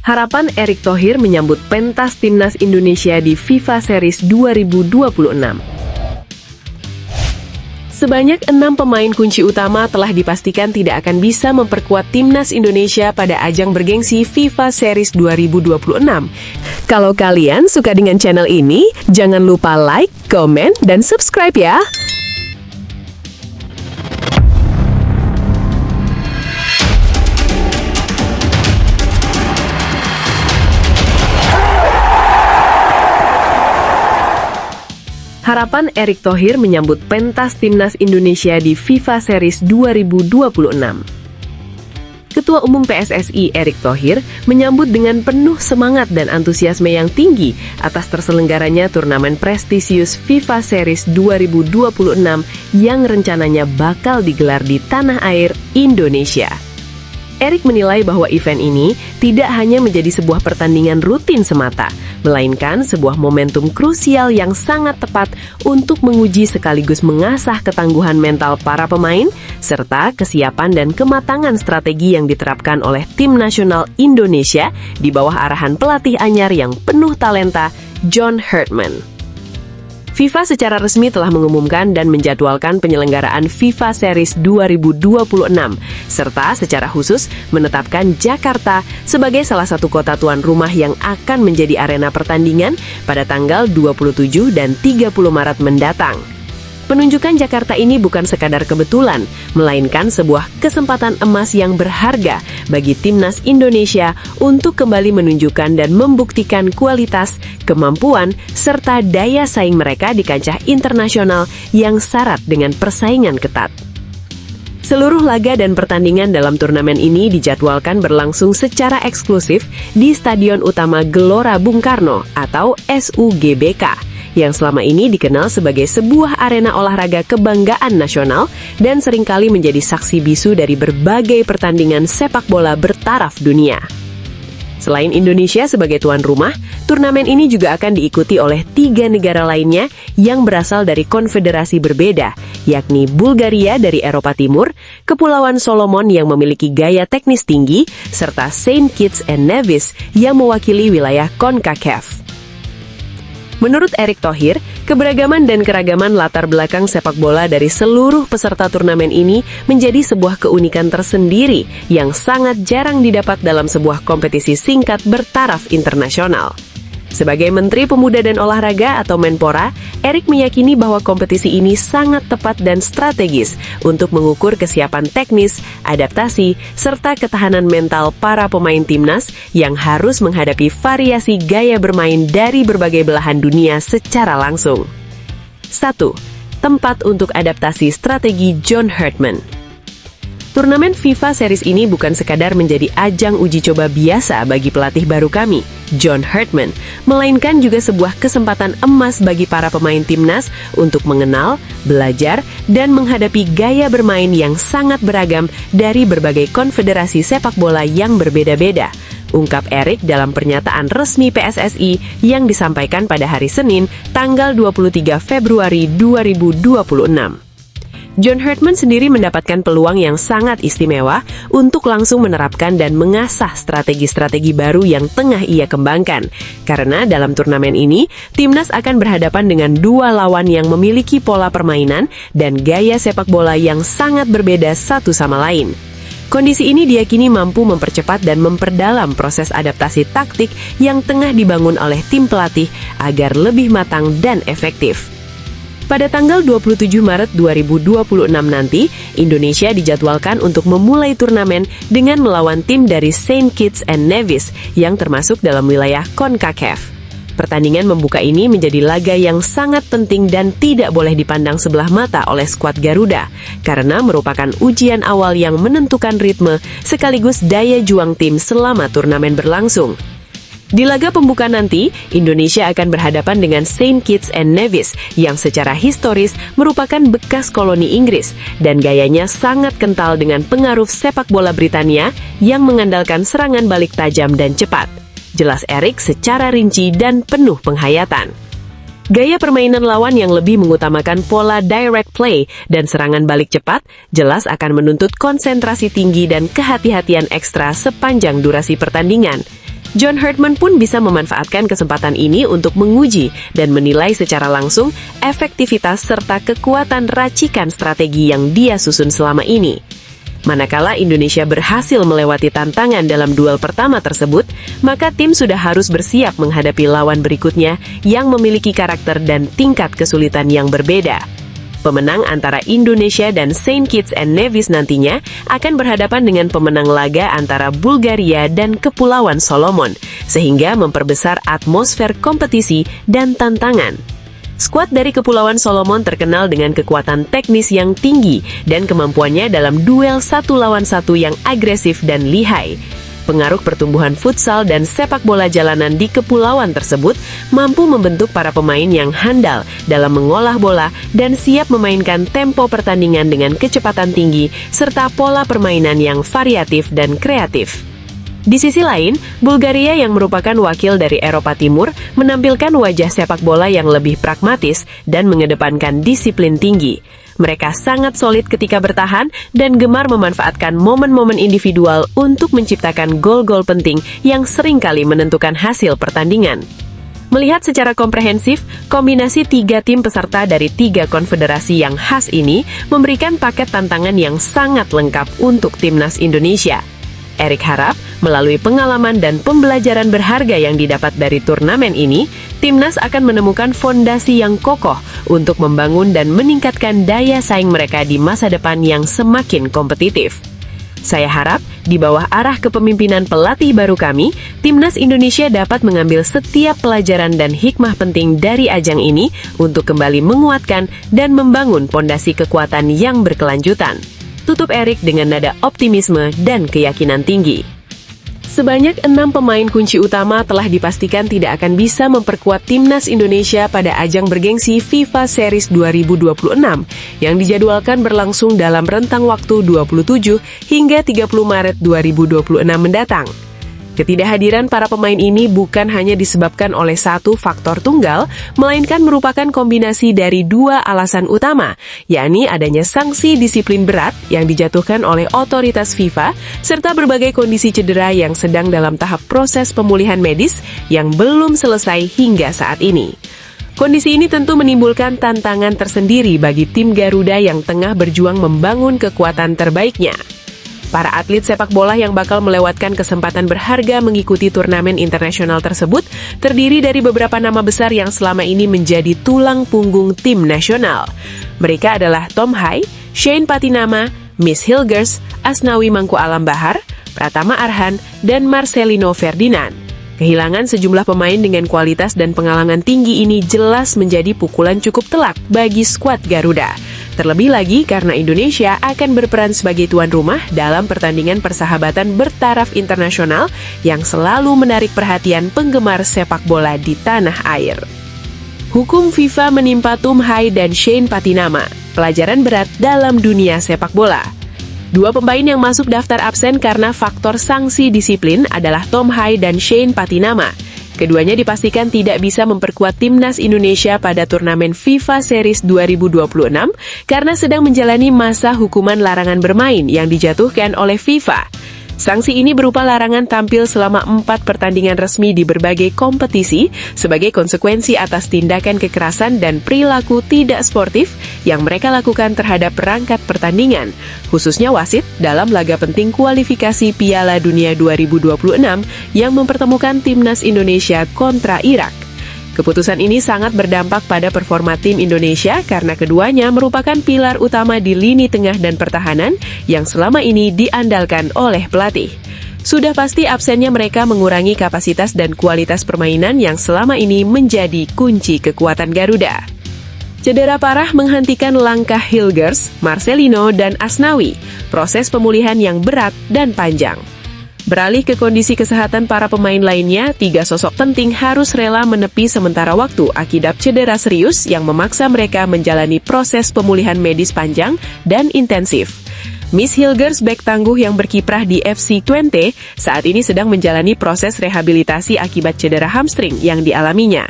Harapan Erick Thohir menyambut pentas timnas Indonesia di FIFA Series 2026. Sebanyak 6 pemain kunci utama telah dipastikan tidak akan bisa memperkuat timnas Indonesia pada ajang bergengsi FIFA Series 2026. Kalau kalian suka dengan channel ini, jangan lupa like, komen, dan subscribe ya! Harapan Erick Thohir menyambut pentas timnas Indonesia di FIFA Series 2026. Ketua Umum PSSI Erick Thohir menyambut dengan penuh semangat dan antusiasme yang tinggi atas terselenggaranya turnamen prestisius FIFA Series 2026 yang rencananya bakal digelar di tanah air Indonesia. Erick menilai bahwa event ini tidak hanya menjadi sebuah pertandingan rutin semata, melainkan sebuah momentum krusial yang sangat tepat untuk menguji sekaligus mengasah ketangguhan mental para pemain, serta kesiapan dan kematangan strategi yang diterapkan oleh tim nasional Indonesia di bawah arahan pelatih anyar yang penuh talenta, John Herdman. FIFA secara resmi telah mengumumkan dan menjadwalkan penyelenggaraan FIFA Series 2026, serta secara khusus menetapkan Jakarta sebagai salah satu kota tuan rumah yang akan menjadi arena pertandingan pada tanggal 27 dan 30 Maret mendatang. Penunjukan Jakarta ini bukan sekadar kebetulan, melainkan sebuah kesempatan emas yang berharga bagi timnas Indonesia untuk kembali menunjukkan dan membuktikan kualitas, kemampuan, serta daya saing mereka di kancah internasional yang syarat dengan persaingan ketat. Seluruh laga dan pertandingan dalam turnamen ini dijadwalkan berlangsung secara eksklusif di Stadion Utama Gelora Bung Karno atau SUGBK, yang selama ini dikenal sebagai sebuah arena olahraga kebanggaan nasional dan seringkali menjadi saksi bisu dari berbagai pertandingan sepak bola bertaraf dunia. Selain Indonesia sebagai tuan rumah, turnamen ini juga akan diikuti oleh 3 negara lainnya yang berasal dari konfederasi berbeda, yakni Bulgaria dari Eropa Timur, Kepulauan Solomon yang memiliki gaya teknis tinggi, serta Saint Kitts and Nevis yang mewakili wilayah CONCACAF. Menurut Erick Thohir, keberagaman dan keragaman latar belakang sepak bola dari seluruh peserta turnamen ini menjadi sebuah keunikan tersendiri yang sangat jarang didapat dalam sebuah kompetisi singkat bertaraf internasional. Sebagai Menteri Pemuda dan Olahraga atau Menpora, Erick meyakini bahwa kompetisi ini sangat tepat dan strategis untuk mengukur kesiapan teknis, adaptasi, serta ketahanan mental para pemain timnas yang harus menghadapi variasi gaya bermain dari berbagai belahan dunia secara langsung. 1. Tempat untuk adaptasi strategi John Herdman. Turnamen FIFA Series ini bukan sekadar menjadi ajang uji coba biasa bagi pelatih baru kami, John Herdman, melainkan juga sebuah kesempatan emas bagi para pemain timnas untuk mengenal, belajar, dan menghadapi gaya bermain yang sangat beragam dari berbagai konfederasi sepak bola yang berbeda-beda, ungkap Erick dalam pernyataan resmi PSSI yang disampaikan pada hari Senin, tanggal 23 Februari 2026. John Herdman sendiri mendapatkan peluang yang sangat istimewa untuk langsung menerapkan dan mengasah strategi-strategi baru yang tengah ia kembangkan. Karena dalam turnamen ini, timnas akan berhadapan dengan 2 lawan yang memiliki pola permainan dan gaya sepak bola yang sangat berbeda satu sama lain. Kondisi ini diyakini mampu mempercepat dan memperdalam proses adaptasi taktik yang tengah dibangun oleh tim pelatih agar lebih matang dan efektif. Pada tanggal 27 Maret 2026 nanti, Indonesia dijadwalkan untuk memulai turnamen dengan melawan tim dari Saint Kitts and Nevis yang termasuk dalam wilayah CONCACAF. Pertandingan membuka ini menjadi laga yang sangat penting dan tidak boleh dipandang sebelah mata oleh skuad Garuda, karena merupakan ujian awal yang menentukan ritme sekaligus daya juang tim selama turnamen berlangsung. Di laga pembuka nanti, Indonesia akan berhadapan dengan Saint Kitts and Nevis yang secara historis merupakan bekas koloni Inggris dan gayanya sangat kental dengan pengaruh sepak bola Britania yang mengandalkan serangan balik tajam dan cepat. Jelas Erick secara rinci dan penuh penghayatan. Gaya permainan lawan yang lebih mengutamakan pola direct play dan serangan balik cepat jelas akan menuntut konsentrasi tinggi dan kehati-hatian ekstra sepanjang durasi pertandingan. John Herdman pun bisa memanfaatkan kesempatan ini untuk menguji dan menilai secara langsung efektivitas serta kekuatan racikan strategi yang dia susun selama ini. Manakala Indonesia berhasil melewati tantangan dalam duel pertama tersebut, maka tim sudah harus bersiap menghadapi lawan berikutnya yang memiliki karakter dan tingkat kesulitan yang berbeda. Pemenang antara Indonesia dan Saint Kitts and Nevis nantinya akan berhadapan dengan pemenang laga antara Bulgaria dan Kepulauan Solomon, sehingga memperbesar atmosfer kompetisi dan tantangan. Skuad dari Kepulauan Solomon terkenal dengan kekuatan teknis yang tinggi dan kemampuannya dalam duel satu lawan satu yang agresif dan lihai. Pengaruh pertumbuhan futsal dan sepak bola jalanan di kepulauan tersebut mampu membentuk para pemain yang handal dalam mengolah bola dan siap memainkan tempo pertandingan dengan kecepatan tinggi serta pola permainan yang variatif dan kreatif. Di sisi lain, Bulgaria yang merupakan wakil dari Eropa Timur menampilkan wajah sepak bola yang lebih pragmatis dan mengedepankan disiplin tinggi. Mereka sangat solid ketika bertahan dan gemar memanfaatkan momen-momen individual untuk menciptakan gol-gol penting yang seringkali menentukan hasil pertandingan. Melihat secara komprehensif, kombinasi 3 tim peserta dari 3 konfederasi yang khas ini memberikan paket tantangan yang sangat lengkap untuk timnas Indonesia. Erik harap, melalui pengalaman dan pembelajaran berharga yang didapat dari turnamen ini, timnas akan menemukan fondasi yang kokoh untuk membangun dan meningkatkan daya saing mereka di masa depan yang semakin kompetitif. Saya harap, di bawah arah kepemimpinan pelatih baru kami, timnas Indonesia dapat mengambil setiap pelajaran dan hikmah penting dari ajang ini untuk kembali menguatkan dan membangun fondasi kekuatan yang berkelanjutan. Tutup Erik dengan nada optimisme dan keyakinan tinggi. Sebanyak 6 pemain kunci utama telah dipastikan tidak akan bisa memperkuat timnas Indonesia pada ajang bergengsi FIFA Series 2026 yang dijadwalkan berlangsung dalam rentang waktu 27 hingga 30 Maret 2026 mendatang. Ketidakhadiran para pemain ini bukan hanya disebabkan oleh satu faktor tunggal, melainkan merupakan kombinasi dari 2 alasan utama, yakni adanya sanksi disiplin berat yang dijatuhkan oleh otoritas FIFA, serta berbagai kondisi cedera yang sedang dalam tahap proses pemulihan medis yang belum selesai hingga saat ini. Kondisi ini tentu menimbulkan tantangan tersendiri bagi tim Garuda yang tengah berjuang membangun kekuatan terbaiknya. Para atlet sepak bola yang bakal melewatkan kesempatan berharga mengikuti turnamen internasional tersebut terdiri dari beberapa nama besar yang selama ini menjadi tulang punggung tim nasional. Mereka adalah Tom Hai, Shane Patinama, Miss Hilgers, Asnawi Mangku Alam Bahar, Pratama Arhan, dan Marcelino Ferdinand. Kehilangan sejumlah pemain dengan kualitas dan pengalaman tinggi ini jelas menjadi pukulan cukup telak bagi skuad Garuda. Terlebih lagi karena Indonesia akan berperan sebagai tuan rumah dalam pertandingan persahabatan bertaraf internasional yang selalu menarik perhatian penggemar sepak bola di tanah air. Hukum FIFA menimpa Tom Hai dan Shane Patinama, pelajaran berat dalam dunia sepak bola. 2 pemain yang masuk daftar absen karena faktor sanksi disiplin adalah Tom Hai dan Shane Patinama. Keduanya dipastikan tidak bisa memperkuat timnas Indonesia pada turnamen FIFA Series 2026 karena sedang menjalani masa hukuman larangan bermain yang dijatuhkan oleh FIFA. Sanksi ini berupa larangan tampil selama 4 pertandingan resmi di berbagai kompetisi sebagai konsekuensi atas tindakan kekerasan dan perilaku tidak sportif yang mereka lakukan terhadap perangkat pertandingan, khususnya wasit dalam laga penting kualifikasi Piala Dunia 2026 yang mempertemukan timnas Indonesia kontra Irak. Keputusan ini sangat berdampak pada performa tim Indonesia karena keduanya merupakan pilar utama di lini tengah dan pertahanan yang selama ini diandalkan oleh pelatih. Sudah pasti absennya mereka mengurangi kapasitas dan kualitas permainan yang selama ini menjadi kunci kekuatan Garuda. Cedera parah menghentikan langkah Hilgers, Marcelino, dan Asnawi, proses pemulihan yang berat dan panjang. Beralih ke kondisi kesehatan para pemain lainnya, 3 sosok penting harus rela menepi sementara waktu akibat cedera serius yang memaksa mereka menjalani proses pemulihan medis panjang dan intensif. Miss Hilgers, bek tangguh yang berkiprah di FC Twente, saat ini sedang menjalani proses rehabilitasi akibat cedera hamstring yang dialaminya.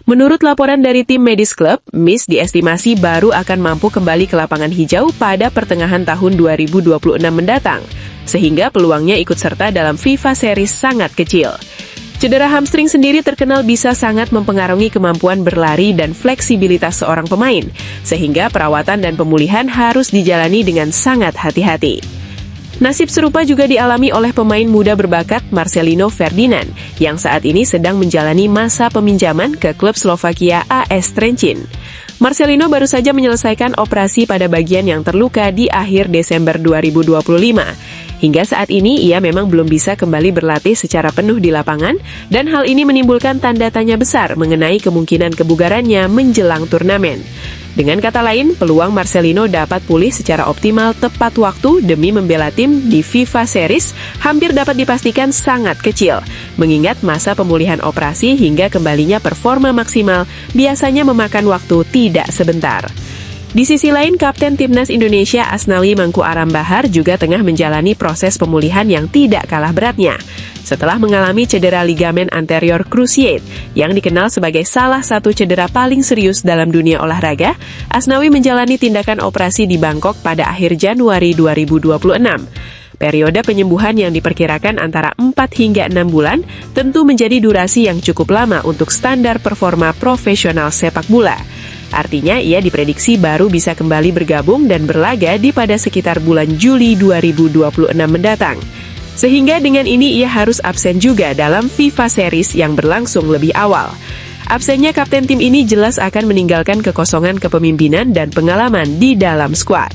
Menurut laporan dari tim medis klub, Miss diestimasi baru akan mampu kembali ke lapangan hijau pada pertengahan tahun 2026 mendatang, sehingga peluangnya ikut serta dalam FIFA Series sangat kecil. Cedera hamstring sendiri terkenal bisa sangat mempengaruhi kemampuan berlari dan fleksibilitas seorang pemain, sehingga perawatan dan pemulihan harus dijalani dengan sangat hati-hati. Nasib serupa juga dialami oleh pemain muda berbakat Marcelino Ferdinand, yang saat ini sedang menjalani masa peminjaman ke klub Slovakia AS Trenčín. Marcelino baru saja menyelesaikan operasi pada bagian yang terluka di akhir Desember 2025. Hingga saat ini, ia memang belum bisa kembali berlatih secara penuh di lapangan, dan hal ini menimbulkan tanda tanya besar mengenai kemungkinan kebugarannya menjelang turnamen. Dengan kata lain, peluang Marcelino dapat pulih secara optimal tepat waktu demi membela tim di FIFA Series hampir dapat dipastikan sangat kecil, mengingat masa pemulihan operasi hingga kembalinya performa maksimal biasanya memakan waktu tidak sebentar. Di sisi lain, Kapten Timnas Indonesia Asnawi Mangku Aram Bahar juga tengah menjalani proses pemulihan yang tidak kalah beratnya. Setelah mengalami cedera ligamen anterior cruciate, yang dikenal sebagai salah satu cedera paling serius dalam dunia olahraga, Asnawi menjalani tindakan operasi di Bangkok pada akhir Januari 2026. Periode penyembuhan yang diperkirakan antara 4 hingga 6 bulan tentu menjadi durasi yang cukup lama untuk standar performa profesional sepak bola. Artinya, ia diprediksi baru bisa kembali bergabung dan berlaga di pada sekitar bulan Juli 2026 mendatang. Sehingga dengan ini ia harus absen juga dalam FIFA Series yang berlangsung lebih awal. Absennya kapten tim ini jelas akan meninggalkan kekosongan kepemimpinan dan pengalaman di dalam skuad.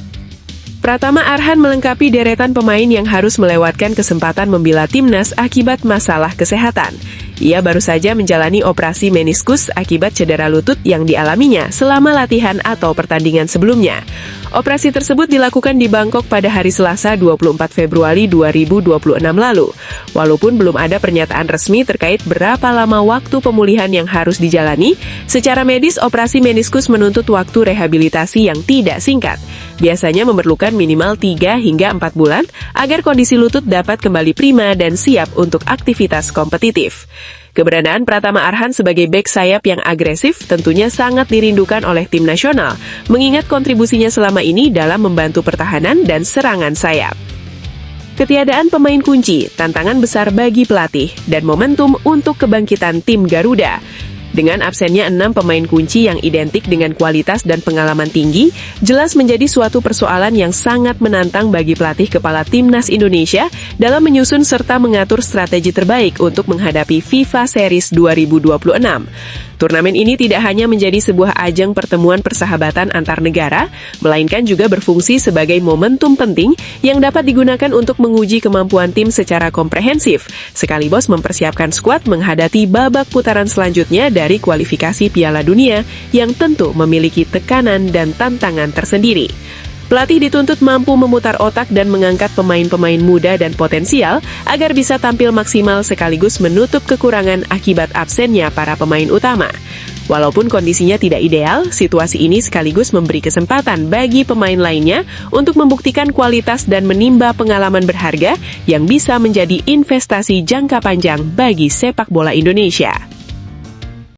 Pratama Arhan melengkapi deretan pemain yang harus melewatkan kesempatan membela timnas akibat masalah kesehatan. Ia baru saja menjalani operasi meniskus akibat cedera lutut yang dialaminya selama latihan atau pertandingan sebelumnya. Operasi tersebut dilakukan di Bangkok pada hari Selasa 24 Februari 2026 lalu. Walaupun belum ada pernyataan resmi terkait berapa lama waktu pemulihan yang harus dijalani, secara medis operasi meniskus menuntut waktu rehabilitasi yang tidak singkat. Biasanya memerlukan minimal 3 hingga 4 bulan agar kondisi lutut dapat kembali prima dan siap untuk aktivitas kompetitif. Keberadaan Pratama Arhan sebagai bek sayap yang agresif tentunya sangat dirindukan oleh tim nasional, mengingat kontribusinya selama ini dalam membantu pertahanan dan serangan sayap. Ketiadaan pemain kunci, tantangan besar bagi pelatih, dan momentum untuk kebangkitan tim Garuda. Dengan absennya 6 pemain kunci yang identik dengan kualitas dan pengalaman tinggi, jelas menjadi suatu persoalan yang sangat menantang bagi pelatih kepala Timnas Indonesia dalam menyusun serta mengatur strategi terbaik untuk menghadapi FIFA Series 2026. Turnamen ini tidak hanya menjadi sebuah ajang pertemuan persahabatan antar negara, melainkan juga berfungsi sebagai momentum penting yang dapat digunakan untuk menguji kemampuan tim secara komprehensif, sekaligus mempersiapkan skuad menghadapi babak putaran selanjutnya dari kualifikasi Piala Dunia yang tentu memiliki tekanan dan tantangan tersendiri. Pelatih dituntut mampu memutar otak dan mengangkat pemain-pemain muda dan potensial agar bisa tampil maksimal sekaligus menutup kekurangan akibat absennya para pemain utama. Walaupun kondisinya tidak ideal, situasi ini sekaligus memberi kesempatan bagi pemain lainnya untuk membuktikan kualitas dan menimba pengalaman berharga yang bisa menjadi investasi jangka panjang bagi sepak bola Indonesia.